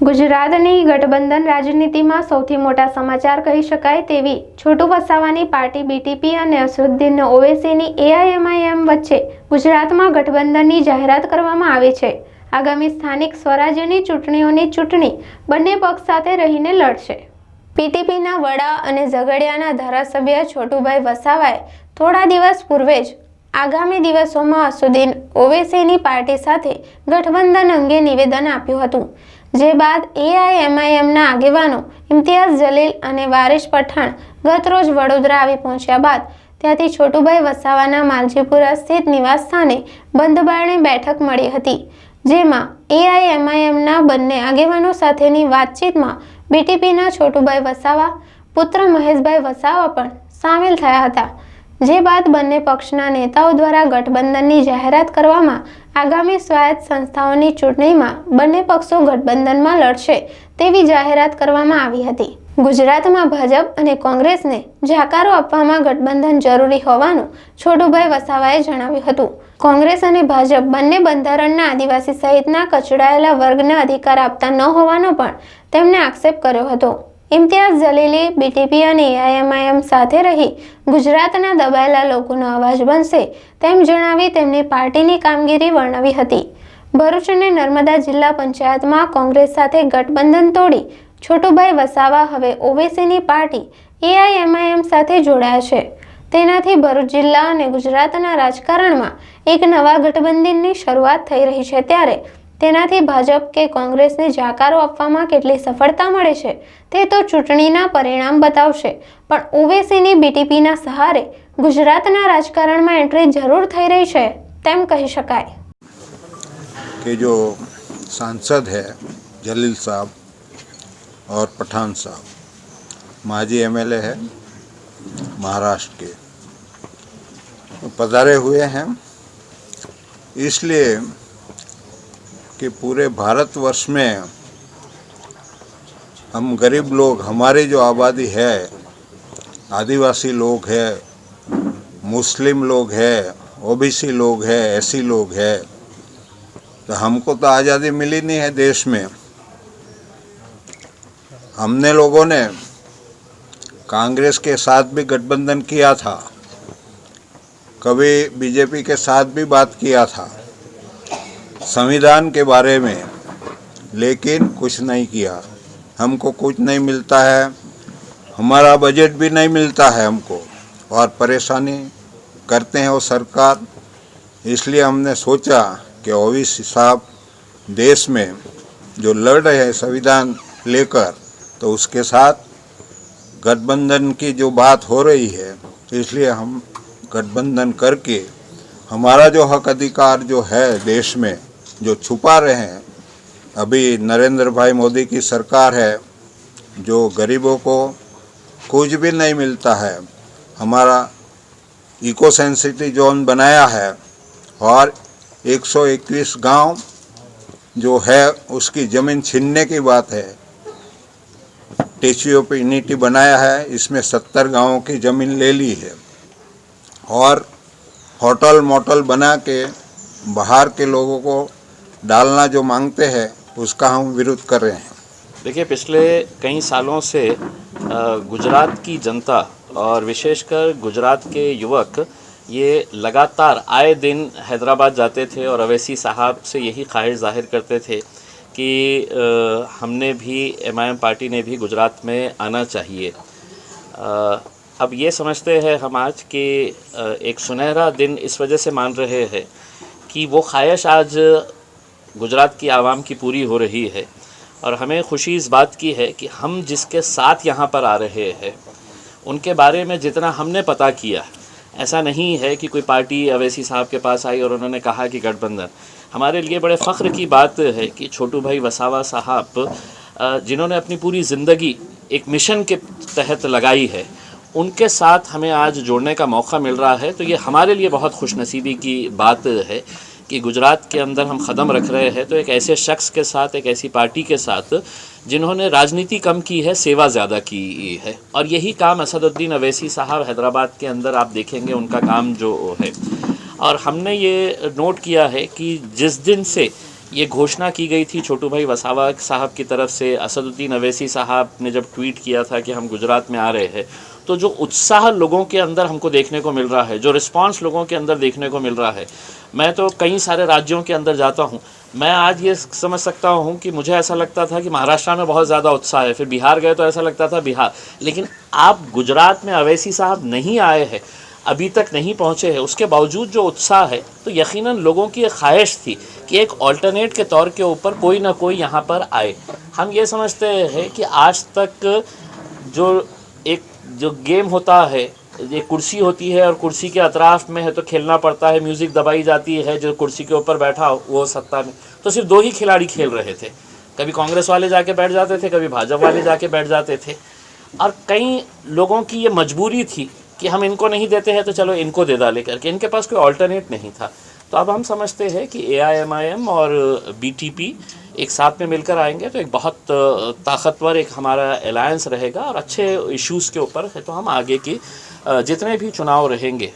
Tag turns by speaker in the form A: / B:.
A: ગુજરાતની ગઠબંધન રાજનીતિમાં સૌથી મોટા સમાચાર કહી શકાય તેવી છોટુ વસાવાની પાર્ટી બીટીપી અને અસદુદ્દીન ઓવૈસીની એઆઈએમઆઈએમ વચ્ચે ગુજરાતમાં ગઠબંધનની જાહેરાત કરવામાં આવી છે। આગામી સ્થાનિક સ્વરાજ્યની ચૂંટણી બંને પક્ષ સાથે રહીને લડશે। બીટીપીના વડા અને ઝઘડિયાના ધારાસભ્ય છોટુભાઈ વસાવાએ થોડા દિવસ પૂર્વે જ આગામી દિવસોમાં અસદુદ્દીન ઓવૈસીની પાર્ટી સાથે ગઠબંધન અંગે નિવેદન આપ્યું હતું, જે બાદ એઆઈએમઆઈએમના આગેવાનો ઇમ્તિયાઝ જલીલ અને વારિસ પઠાણ ગતરોજ વડોદરા આવી પહોંચ્યા બાદ ત્યાંથી છોટુભાઈ વસાવાના માલજીપુરા સ્થિત નિવાસસ્થાને બંધ બારણે બેઠક મળી હતી, જેમાં એઆઈએમઆઈએમના બંને આગેવાનો સાથેની વાતચીતમાં બીટીપીના છોટુભાઈ વસાવા પુત્ર મહેશભાઈ વસાવા પણ સામેલ થયા હતા, જે બાદ બંને પક્ષના નેતાઓ દ્વારા ગઠબંધનની જાહેરાત કરવામાં આગામી સ્વાયત્ત સંસ્થાઓની ચૂંટણીમાં બંને પક્ષો ગઠબંધનમાં લડશે તેવી જાહેરાત કરવામાં આવી હતી। ગુજરાતમાં ભાજપ અને કોંગ્રેસને જાકારો આપવામાં ગઠબંધન જરૂરી હોવાનું છોટુભાઈ વસાવાએ જણાવ્યું હતું। કોંગ્રેસ અને ભાજપ બંને બંધારણના આદિવાસી સહિતના કચડાયેલા વર્ગને અધિકાર આપતા ન હોવાનો પણ તેમણે આક્ષેપ કર્યો હતો। ઇમ્તિયાઝ જલીલે બીટીપી અને એઆઈએમઆઈએમ સાથે રહી ગુજરાતના દબાયેલા લોકોનો અવાજ બનશે તેમ જણાવી તેમની પાર્ટીની કામગીરી વર્ણવી હતી। ભરૂચ અને નર્મદા જિલ્લા પંચાયતમાં કોંગ્રેસ સાથે ગઠબંધન તોડી છોટુભાઈ વસાવા હવે ઓવૈસીની પાર્ટી એઆઈએમઆઈએમ સાથે જોડાયા છે। તેનાથી ભરૂચ જિલ્લા અને ગુજરાતના રાજકારણમાં એક નવા ગઠબંધનની શરૂઆત થઈ રહી છે, ત્યારે તેનાથી ભાજપ કે કોંગ્રેસને જાકારો આપવામાં કેટલી સફળતા મળે છે તે તો ચૂંટણીના પરિણામ બતાવશે, પણ ઓવૈસીની બીટીપીના સહારે ગુજરાતના રાજકારણમાં એન્ટ્રી જરૂર થઈ રહી છે તેમ કહી શકાય।
B: कि जो सांसद है जलील साहब और पठान साहब माजी एमएलए है महाराष्ट्र के, पधारे हुए हैं इसलिए कि पूरे भारतवर्ष में हम गरीब लोग, हमारी जो आबादी है, आदिवासी लोग हैं, मुस्लिम लोग हैं, ओबीसी लोग हैं, एसी लोग हैं, तो हमको तो आज़ादी मिली नहीं है देश में। हमने लोगों ने कांग्रेस के साथ भी गठबंधन किया था, कभी बीजेपी के साथ भी बात किया था संविधान के बारे में, लेकिन कुछ नहीं किया। हमको कुछ नहीं मिलता है, हमारा बजट भी नहीं मिलता है हमको, और परेशानी करते हैं वो सरकार। इसलिए हमने सोचा कि ओवैसी साहब देश में जो लड़ रहे हैं संविधान लेकर, तो उसके साथ गठबंधन की जो बात हो रही है, इसलिए हम गठबंधन करके हमारा जो हक अधिकार जो है देश में जो छुपा रहे हैं। अभी नरेंद्र भाई मोदी की सरकार है जो गरीबों को कुछ भी नहीं मिलता है, हमारा इको सेंसिटिव जोन बनाया है और 121 गांव जो है उसकी ज़मीन छीनने की बात है। स्टैच्यू ऑफ यूनिटी बनाया है, इसमें 70 गांवों की ज़मीन ले ली है, और होटल मोटल बना के बाहर के लोगों को डालना जो मांगते हैं उसका हम विरोध कर रहे हैं।
C: देखिए, पिछले कई सालों से गुजरात की जनता और विशेषकर गुजरात के युवक ये लगातार आए दिन हैदराबाद जाते थे और ओवैसी साहब से यही ख्वाहिश जाहिर करते थे कि हमने भी एमआईएम पार्टी ने भी गुजरात में आना चाहिए। अब ये समझते हैं हम आज कि एक सुनहरा दिन इस वजह से मान रहे हैं कि वो ख्वाहिश आज गुजरात की आवाम की पूरी हो रही है, और हमें खुशी इस बात की है कि हम जिसके साथ यहाँ पर आ रहे हैं उनके बारे में जितना हमने पता किया, ऐसा नहीं है कि कोई पार्टी ओवैसी साहब के पास आई और उन्होंने कहा कि गठबंधन। हमारे लिए बड़े फ़ख्र की बात है कि छोटूभाई वसावा साहब जिन्होंने अपनी पूरी ज़िंदगी एक मिशन के तहत लगाई है, उनके साथ हमें आज जोड़ने का मौका मिल रहा है। तो ये हमारे लिए बहुत खुशनसीबी की बात है कि गुजरात के अंदर हम कदम रख रहे हैं तो एक ऐसे शख्स के साथ, एक ऐसी पार्टी के साथ जिन्होंने राजनीति कम की है, सेवा ज़्यादा की है। और यही काम असदुद्दीन ओवैसी साहब हैदराबाद के अंदर आप देखेंगे उनका काम जो है। और हमने ये नोट किया है कि जिस दिन से ये घोषणा की गई थी छोटू भाई वसावा साहब की तरफ से। असदुद्दीन अवैसी साहब ने जब ट्वीट किया था कि हम गुजरात में आ रहे हैं, तो जो उत्साह लोगों के अंदर हमको देखने को मिल रहा है, जो रिस्पांस लोगों के अंदर देखने को मिल रहा है, मैं तो कई सारे राज्यों के अंदर जाता हूँ, मैं आज ये समझ सकता हूँ कि मुझे ऐसा लगता था कि महाराष्ट्र में बहुत ज़्यादा उत्साह है, फिर बिहार गए तो ऐसा लगता था बिहार, लेकिन आप गुजरात में अवैसी साहब नहीं आए हैं, अभी तक नहीं पहुँचे हैं, उसके बावजूद जो उत्साह है, तो यकीनन लोगों की एक ख्वाहिश थी कि एक ऑल्टरनेट के तौर के ऊपर कोई ना कोई यहाँ पर आए। हम ये समझते हैं कि आज तक जो गेम होता है, ये कुर्सी होती है और कुर्सी के अतराफ में है तो खेलना पड़ता है, म्यूज़िक दबाई जाती है, जो कुर्सी के ऊपर बैठा हो वो सत्ता में, तो सिर्फ दो ही खिलाड़ी खेल रहे थे। कभी कांग्रेस वाले जाके बैठ जाते थे, कभी भाजपा वाले जाके बैठ जाते थे, और कई लोगों की ये मजबूरी थी कि हम इनको नहीं देते हैं तो चलो इनको दे डाले करके, इनके पास कोई ऑल्टरनेट नहीं था। तो अब हम समझते हैं कि AIMIM और BTP एक साथ में मिलकर आएंगे तो एक बहुत ताकतवर एक हमारा अलायंस रहेगा, और अच्छे इश्यूज़ के ऊपर है तो हम आगे की जितने भी चुनाव रहेंगे